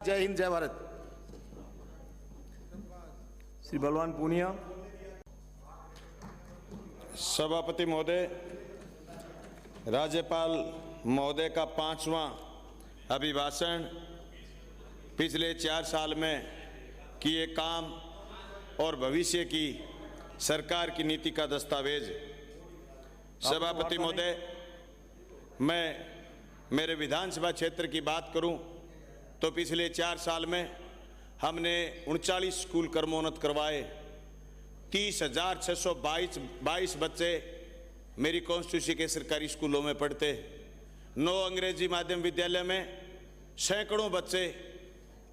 जय हिंद, जय भारत। श्री बलवान पूनिया। सभापति महोदय, राज्यपाल महोदय का 5वां अभिभाषण पिछले 4 साल में किए काम और भविष्य की सरकार की नीति का दस्तावेज। सभापति महोदय, मैं मेरे विधानसभा क्षेत्र की बात करूं तो पिछले 4 साल में हमने 39 स्कूल क्रमोन्नत करवाए। 30,622 बच्चे मेरी कॉन्स्टिट्यूंसी के सरकारी स्कूलों में पढ़ते। 9 अंग्रेजी माध्यम विद्यालय में सैकड़ों बच्चे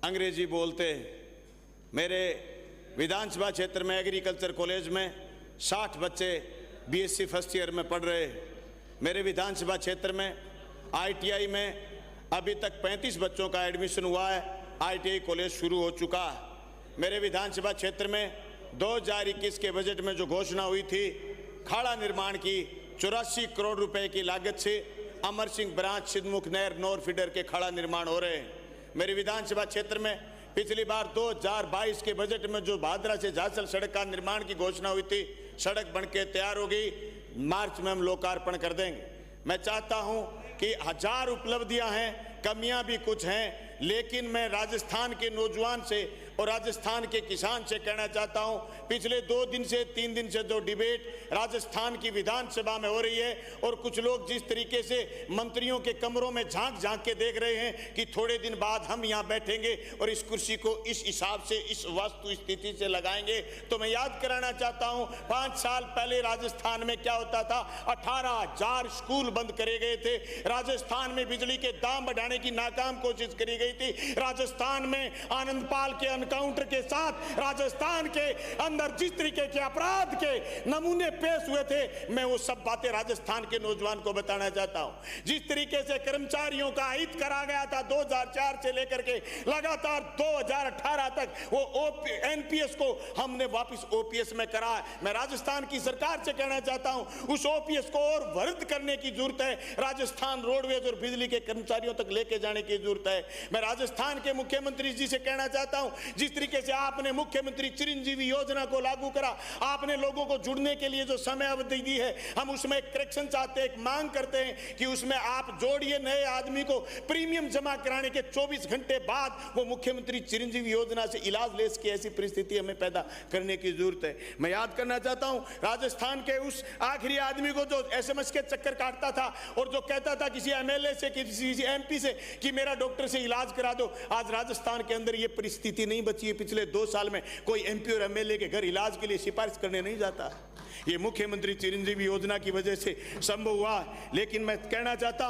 अंग्रेजी बोलते। मेरे विधानसभा क्षेत्र में एग्रीकल्चर कॉलेज में 60 बच्चे बीएससी फर्स्ट ईयर में पढ़ रहे। मेरे विधानसभा क्षेत्र में आईटीआई में अभी तक 35 बच्चों का एडमिशन हुआ है। आईटीआई कॉलेज शुरू हो चुका है। मेरे विधानसभा क्षेत्र में 2021 के बजट में जो घोषणा हुई थी खाड़ा निर्माण की, 84 करोड़ रुपए की लागत से अमर सिंह ब्रांच सिद्धमुख नहर नोर फीडर के खाड़ा निर्माण हो रहे हैं। मेरे विधानसभा क्षेत्र में पिछली बार 2022 के बजट में जो भादरा से झांसल सड़क का निर्माण की घोषणा हुई थी, सड़क बनके तैयार हो गई। मार्च में हम लोकार्पण कर देंगे। मैं चाहता हूं कि 1000 उपलब्धियां हैं, कमियां भी कुछ हैं, लेकिन मैं राजस्थान के नौजवान से और राजस्थान के किसान से कहना चाहता हूं, पिछले 2 दिन से 3 दिन से जो डिबेट राजस्थान की विधानसभा में हो रही है और कुछ लोग जिस तरीके से मंत्रियों के कमरों में झांक झांक के देख रहे हैं कि थोड़े दिन बाद हम यहां बैठेंगे और इस कुर्सी को इस हिसाब से, इस वास्तु स्थिति से लगाएंगे, तो मैं याद कराना चाहता हूं 5 साल पहले राजस्थान में क्या होता था। 18,000 स्कूल बंद करे गए थे। राजस्थान में बिजली के दाम बढ़ाने की नाकाम कोशिश करी गई थी। राजस्थान में आनंदपाल के एनकाउंटर के साथ राजस्थान के अंदर जिस तरीके के अपराध के नमूने पेश हुए थे, मैं वो सब बातें राजस्थान के नौजवान को बताना चाहता हूं। जिस तरीके से कर्मचारियों का हित करा गया था 2004 से लेकर के लगातार 2018 तक, वो एनपीएस को हमने वापस ओपीएस में करा। मैं राजस्थान की सरकार से कहना चाहता हूं, उस ओपीएस को और वर्धित करने की जरूरत है। राजस्थान रोडवेज और बिजली के कर्मचारियों तक लेके जाने की जरूरत है। मैं राजस्थान के मुख्यमंत्री जी से कहना चाहता हूं, जिस तरीके से आपने मुख्यमंत्री चिरंजीवी योजना को लागू करा, आपने लोगों को जुड़ने के लिए जो समय अवधि दी है, हम उसमें एक करेक्शन चाहते हैं, एक मांग करते हैं कि उसमें आप जोड़िए नए आदमी को प्रीमियम जमा कराने के 24 घंटे बाद वो मुख्यमंत्री चिरंजीवी योजना से इलाज ले सके। ऐसी परिस्थिति हमें पैदा करने की जरूरत है। मैं याद करना चाहता हूं राजस्थान के उस आखिरी आदमी को जो एसएमएस के चक्कर काटता था और जो कहता था किसी एमएलए से, किसी एमपी से कि मेरा डॉक्टर से इलाज करा दो। आज राजस्थान के अंदर ये परिस्थिति नहीं बची है। पिछले 2 साल में कोई एमपी और एमएलए के घर इलाज के लिए सिफारिश करने नहीं जाता। ये मुख्यमंत्री चिरंजीवी योजना की वजह से संभव हुआ। लेकिन मैं कहना चाहता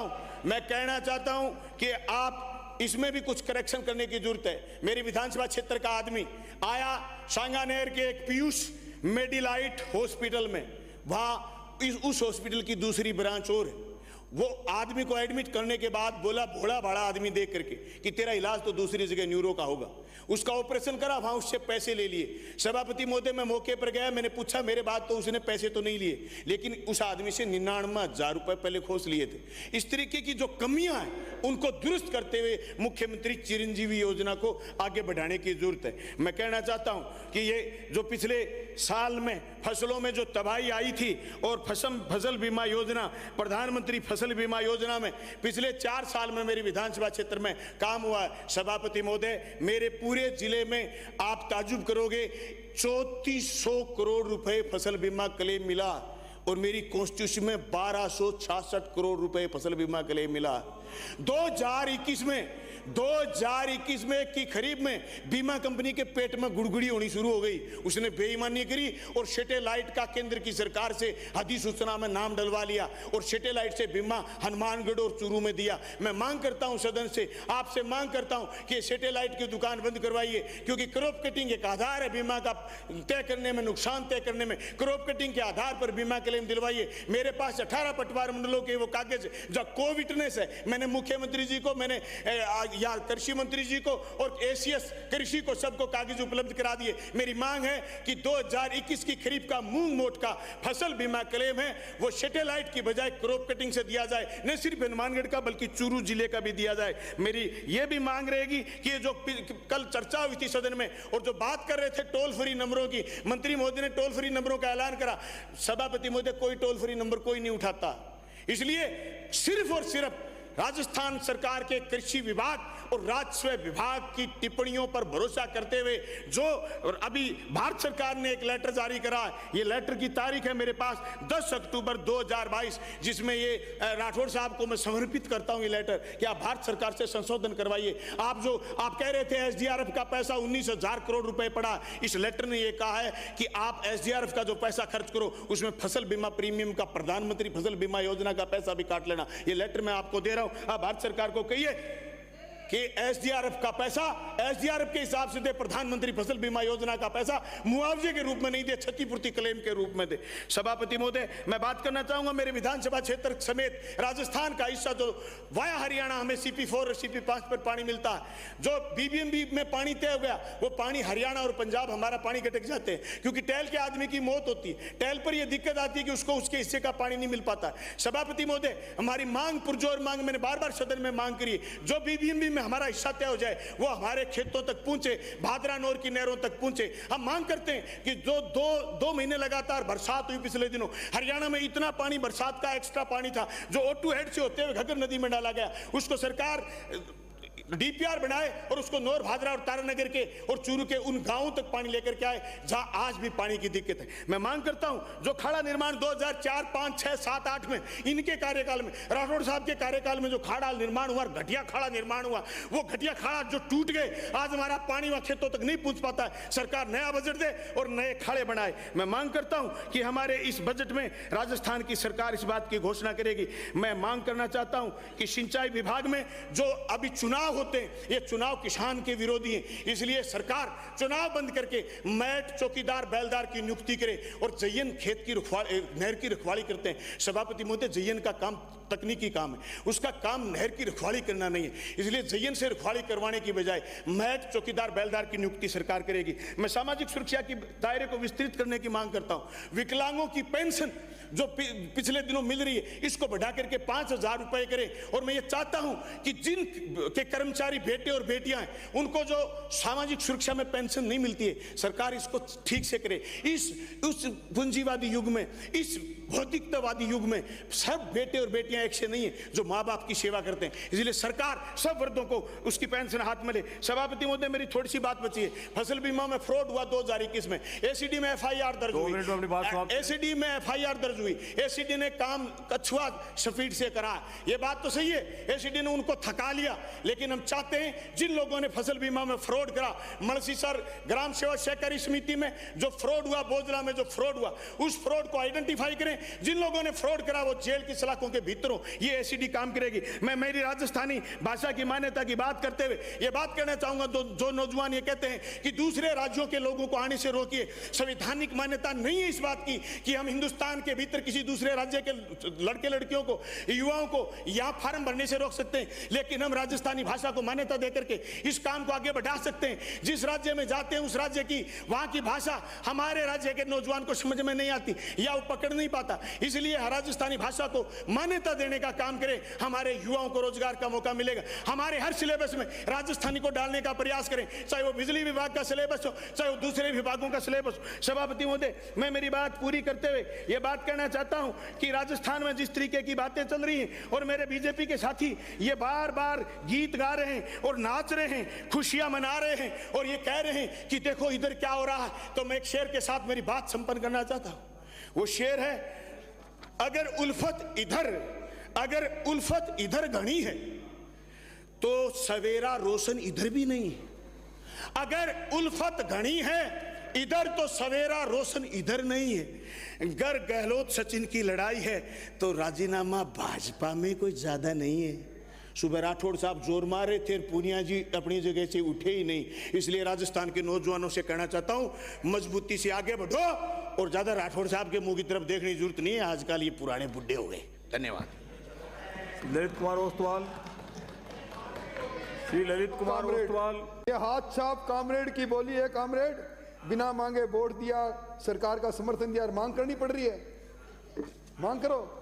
हूं कि आप इसमें भी कुछ करेक्शन करने की जरूरत है। मेरी विधानसभा क्षेत्र का आदमी आया सांगानेर के एक पीयूष मेडिलाइट हॉस्पिटल में, वहां उस हॉस्पिटल की दूसरी ब्रांच और है। वो आदमी को एडमिट करने के बाद बोला, भोला भाड़ा आदमी देख करके, कि तेरा इलाज तो दूसरी जगह न्यूरो का होगा। उसका ऑपरेशन करा, वहां उससे पैसे ले लिए। सभापति महोदय, मैं मौके पर गया, मैंने पूछा, मेरे बाद तो उसने पैसे तो नहीं लिए, लेकिन उस आदमी से 99,000 रुपए पहले खोस लिए थे। इस तरीके की जो कमियां हैं उनको दुरुस्त करते हुए मुख्यमंत्री चिरंजीवी योजना को आगे बढ़ाने की जरूरत है। मैं कहना चाहता हूं कि ये जो पिछले साल में फसलों में जो तबाही आई थी और फसल बीमा योजना, प्रधानमंत्री फसल बीमा योजना में पिछले 4 साल में मेरी विधानसभा क्षेत्र में काम हुआ है। सभापति महोदय, मेरे पूरे जिले में आप ताजुब करोगे 3400 करोड़ रुपए फसल बीमा क्लेम मिला और मेरी कॉन्स्टिट्यूशन में 1266 करोड़ रुपए फसल बीमा क्लेम मिला। 2021 में की खरीद में बीमा कंपनी के पेट में गुड़गुड़ी होनी शुरू हो गई। उसने बेईमानी करी और सैटेलाइट का केंद्र की सरकार से अधिसूचना में नाम डलवा लिया और सैटेलाइट से बीमा हनुमानगढ़ और चूरू में दिया। मैं मांग करता हूं सदन से, आपसे मांग करता हूं कि सैटेलाइट की दुकान बंद करवाइए, क्योंकि क्रॉप कटिंग एक आधार है बीमा का तय करने में, नुकसान तय करने में। क्रॉप कटिंग के आधार पर बीमा क्लेम दिलवाइए। मेरे पास 18 पटवार मंडलों के वो कागज जो को विटनेस है। मैंने मुख्यमंत्री जी को मैंने या कृषि मंत्री जी को और एसीएस कृषि को सबको कागज उपलब्ध करा दिए। मेरी मांग है कि 2021 की खरीफ का मूंग मोट का फसल बीमा क्लेम है वो सैटेलाइट की बजाय क्रॉप कटिंग से दिया जाए, न सिर्फ हनुमानगढ़ का बल्कि चूरू जिले का भी दिया जाए। मेरी ये भी मांग रहेगी कि ये जो कल चर्चा हुई थी सदन में और जो बात कर रहे थे टोल फ्री नंबरों की, मंत्री महोदय ने टोल फ्री नंबरों का ऐलान करा, सभापति महोदय कोई टोल फ्री नंबर कोई नहीं उठाता। इसलिए सिर्फ और सिर्फ राजस्थान सरकार के कृषि विभाग और राजस्व विभाग की टिप्पणियों पर भरोसा करते हुए जो अभी भारत सरकार ने एक लेटर जारी करा, ये लेटर की तारीख है मेरे पास 10 अक्टूबर 2022, जिसमें ये राठौड़ साहब को मैं समर्पित करता हूं ये लेटर कि आप भारत सरकार से संशोधन करवाइए। आप कह रहे थे एसडीआरएफ का पैसा 19,000 करोड़ रुपए पड़ा, इस लेटर ने ये कहा है कि आप एसडीआरएफ का जो पैसा खर्च करो उसमें फसल बीमा प्रीमियम का, प्रधानमंत्री फसल बीमा योजना का पैसा भी काट लेना। ये लेटर मैं आपको दे रहा हूं। आप भारत सरकार को कहिए कि एसडीआरएफ का पैसा एसडीआरएफ के हिसाब से दे, प्रधानमंत्री फसल बीमा योजना का पैसा मुआवजे के रूप में नहीं दे, क्षतिपूर्ति क्लेम के रूप में दे। सभापति महोदय, मैं बात करना चाहूंगा मेरे विधानसभा क्षेत्र समेत राजस्थान का हिस्सा जो वाया हरियाणा हमें CP4 और CP5 पर पानी मिलता है, जो BBMB में पानी तय हो गया वो पानी हरियाणा और पंजाब हमारा पानी गटक जाते हैं क्योंकि टैल के आदमी की मौत होती है। टैल पर यह दिक्कत आती है कि उसको उसके हिस्से का पानी नहीं मिल पाता। सभापति महोदय, हमारी मांग पुरजोर मांग मैंने बार बार सदन में मांग करी, जो BBMB में हमारा हिस्सा तय हो जाए वो हमारे खेतों तक पहुंचे, भादरा नोर की नहरों तक पहुंचे। हम मांग करते हैं कि जो दो महीने लगातार बरसात हुई पिछले दिनों, हरियाणा में इतना पानी बरसात का एक्स्ट्रा पानी था जो O2 हेड से होते हुए घग्गर नदी में डाला गया, उसको सरकार DPR बनाए और उसको नौर भादरा और तारानगर के और चूरू के उन गांवों तक पानी लेकर के आए जहां आज भी पानी की दिक्कत है। मैं मांग करता हूं जो खाड़ा निर्माण 2004, 5, 6, 7, 8 में इनके कार्यकाल में, राठौड़ साहब के कार्यकाल में जो खाड़ा निर्माण हुआ, घटिया खाड़ा निर्माण हुआ, वो घटिया खाड़ा जो टूट गए, आज हमारा पानी वहां खेतों तक नहीं पहुंच पाता है। सरकार नया बजट दे और नए खाड़े बनाए। मैं मांग करता हूं कि हमारे इस बजट में राजस्थान की सरकार इस बात की घोषणा करेगी। मैं मांग करना चाहता हूं कि सिंचाई विभाग में जो अभी चुनाव होते हैं, ये चुनाव किसान के विरोधी हैं, इसलिए सरकार चुनाव बंद करके मैट, चौकीदार, बैलदार की नियुक्ति करे और जयन खेत की नहर की रखवाली करते हैं। सभापति महोदय, जयन का काम तकनीकी काम है, उसका काम नहर की रखवाली करना नहीं है, इसलिए जयन से रखवाली करवाने की बजाय मैट, चौकीदार, बैलदार की नियुक्ति सरकार करेगी। मैं सामाजिक सुरक्षा के दायरे को विस्तृत करने की मांग करता हूं। विकलांगों की पेंशन जो पिछले दिनों मिल रही है इसको बढ़ा करके 5,000 रुपए करें और मैं ये चाहता हूं कि जिन के कर्मचारी बेटे और बेटियां हैं उनको जो सामाजिक सुरक्षा में पेंशन नहीं मिलती है, सरकार इसको ठीक से करे। उस पूंजीवादी युग में, इस भौतिकतावादी युग में सब बेटे और बेटियां एक से नहीं है जो माँ बाप की सेवा करते हैं, इसलिए सरकार सब वर्गों को उसकी पेंशन हाथ में ले। सभापति महोदय, मेरी थोड़ी सी बात बची है। फसल बीमा में फ्रॉड हुआ 2021 में, एसीडी में FIR दर्ज हुई, एसीडी में FIR दर्ज हुई, एसीडी ने काम कछुआ स्पीड से करा। ये बात तो सही है, एसीडी ने उनको थका लिया, लेकिन हम चाहते हैं जिन लोगों ने फसल बीमा में फ्रॉड करा, मलसीसर ग्राम सेवा सहकारी समिति में जो फ्रॉड हुआ, बोजला में जो फ्रॉड हुआ, उस फ्रॉड को आइडेंटिफाई करें। जिन लोगों ने फ्रॉड करा वो जेल की सलाखों के भीतर हो, ये एसीडी काम करेगी। मैं मेरी राजस्थानी भाषा की मान्यता की बात करते हुए ये बात कहना चाहूंगा, जो नौजवान ये कहते हैं कि दूसरे राज्यों के लोगों को आने से रोकिए, संवैधानिक मान्यता नहीं है इस बात की कि हम हिंदुस्तान के भीतर किसी दूसरे राज्य के लड़के लड़कियों को, युवाओं को यहाँ फार्म भरने से रोक सकते हैं, लेकिन हम राजस्थानी भाषा को मान्यता देकर के इस काम को आगे बढ़ा सकते हैं। जिस राज्य में जाते हैं उस राज्य की, वहां की भाषा हमारे राज्य के नौजवान को समझ में नहीं आती या वो पकड़ नहीं पाता, इसलिए राजस्थानी भाषा को मान्यता देने का काम करें, हमारे युवाओं को रोजगार का मौका मिलेगा। हमारे हर सिलेबस में राजस्थानी को डालने का प्रयास करें, चाहे वो बिजली विभाग का सिलेबस हो, चाहे वो दूसरे विभागों का सिलेबस हो। सभापति महोदय, मैं मेरी बात पूरी करते हुए ये बात कहना चाहता हूं कि राजस्थान में जिस तरीके की बातें चल रही हैं और मेरे बीजेपी के साथी ये बार बार गीत गा रहे हैं और नाच रहे हैं, खुशियां मना रहे हैं और ये कह रहे हैं कि देखो इधर क्या हो रहा है, तो मैं एक शेर के साथ मेरी बात संपन्न करना चाहता हूं। वो शेर है, अगर उल्फत इधर घनी है तो सवेरा रोशन इधर भी नहीं है। अगर उल्फत घनी है इधर तो सवेरा रोशन इधर नहीं है। अगर गहलोत सचिन की लड़ाई है तो राजीनामा भाजपा में कोई ज्यादा नहीं है। सुबह राठौड़ साहब जोर मार रहे थे, पूनिया जी अपनी जगह से उठे ही नहीं, इसलिए राजस्थान के नौजवानों से कहना चाहता हूं मजबूती से आगे बढ़ो और ज्यादा राठौड़ साहब के मुंह की तरफ देखने की जरूरत नहीं है, आजकल ये पुराने बुढ़े हो गए। धन्यवाद। ललित कुमार ओस्तवाल। श्री ललित कुमार कामरेड, ओस्तवाल। ये हाथ छाप कामरेड की बोली है। कामरेड, बिना मांगे वोट दिया, सरकार का समर्थन दिया और मांग करनी पड़ रही है। मांग करो।